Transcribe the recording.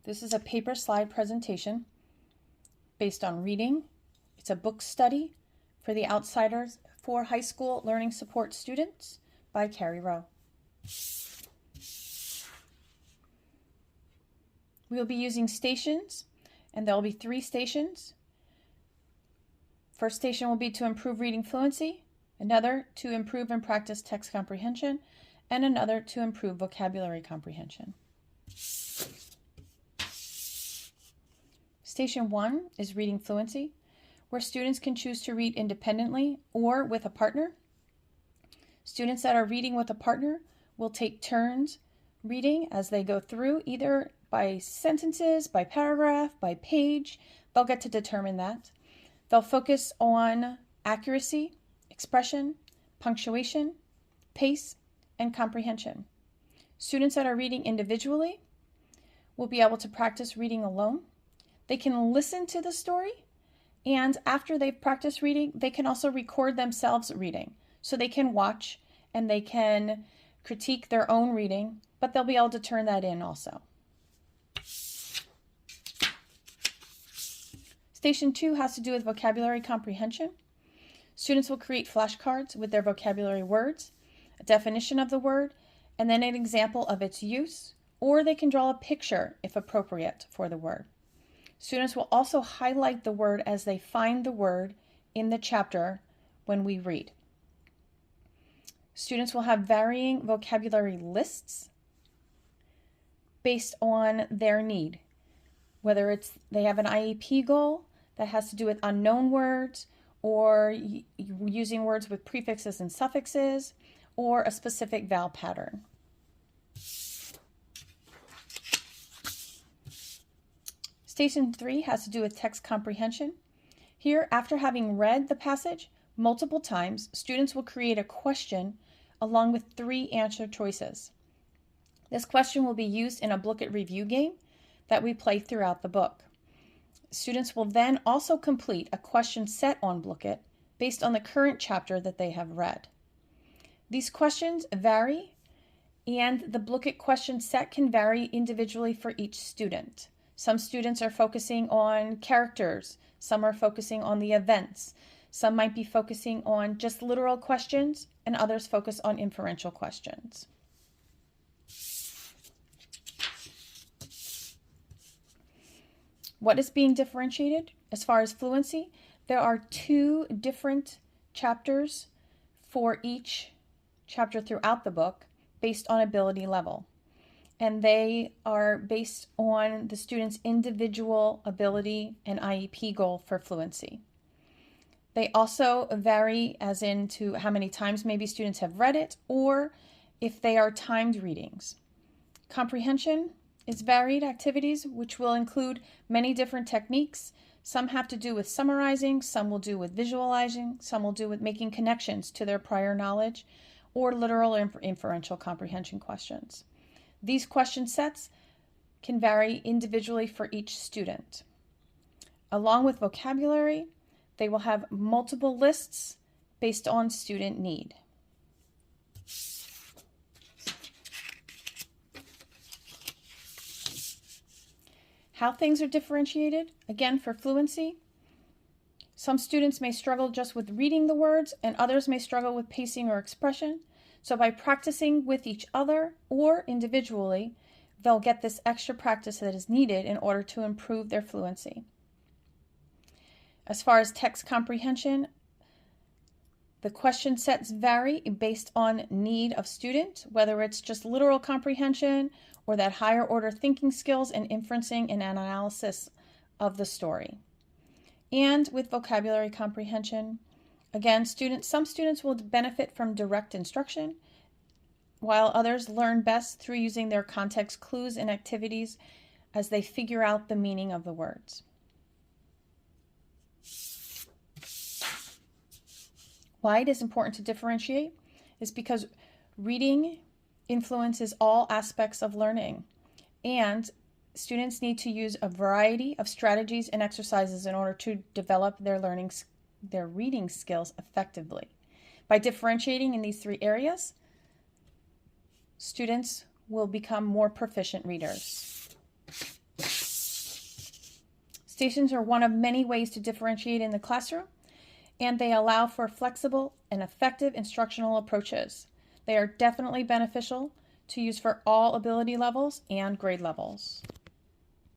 This is a paper slide presentation based on reading. It's a book study for The Outsiders for high school learning support students by Carrie Rowe. We will be using stations, and there will be 3 stations. First station will be to improve reading fluency, another to improve and practice text comprehension, and another to improve vocabulary comprehension. Station 1 is reading fluency, where students can choose to read independently or with a partner. Students that are reading with a partner will take turns reading as they go through, either by sentences, by paragraph, by page. They'll get to determine that. They'll focus on accuracy, expression, punctuation, pace, and comprehension. Students that are reading individually will be able to practice reading alone. They can listen to the story, and after they've practiced reading, they can also record themselves reading. So they can watch and they can critique their own reading, but they'll be able to turn that in also. Station 2 has to do with vocabulary comprehension. Students will create flashcards with their vocabulary words, a definition of the word, and then an example of its use, or they can draw a picture if appropriate for the word. Students will also highlight the word as they find the word in the chapter when we read. Students will have varying vocabulary lists based on their need, whether it's they have an IEP goal that has to do with unknown words, or using words with prefixes and suffixes, or a specific vowel pattern. Station 3 has to do with text comprehension. Here, after having read the passage multiple times, students will create a question along with 3 answer choices. This question will be used in a Bookit review game that we play throughout the book. Students will then also complete a question set on Bookit based on the current chapter that they have read. These questions vary, and the Bookit question set can vary individually for each student. Some students are focusing on characters, some are focusing on the events, some might be focusing on just literal questions, and others focus on inferential questions. What is being differentiated? As far as fluency, there are 2 different chapters for each chapter throughout the book based on ability level. And they are based on the student's individual ability and IEP goal for fluency. They also vary as into how many times maybe students have read it, or if they are timed readings. Comprehension is varied activities, which will include many different techniques. Some have to do with summarizing, some will do with visualizing, some will do with making connections to their prior knowledge, or literal or inferential comprehension questions. These question sets can vary individually for each student. Along with vocabulary, they will have multiple lists based on student need. How things are differentiated, again for fluency, some students may struggle just with reading the words, and others may struggle with pacing or expression. So by practicing with each other or individually, they'll get this extra practice that is needed in order to improve their fluency. As far as text comprehension, the question sets vary based on need of student, whether it's just literal comprehension or that higher order thinking skills and inferencing and analysis of the story. And with vocabulary comprehension, again, some students will benefit from direct instruction, while others learn best through using their context clues and activities as they figure out the meaning of the words. Why it is important to differentiate is because reading influences all aspects of learning, and students need to use a variety of strategies and exercises in order to develop their reading skills effectively. By differentiating in these 3 areas, students will become more proficient readers. Stations are one of many ways to differentiate in the classroom, and they allow for flexible and effective instructional approaches. They are definitely beneficial to use for all ability levels and grade levels.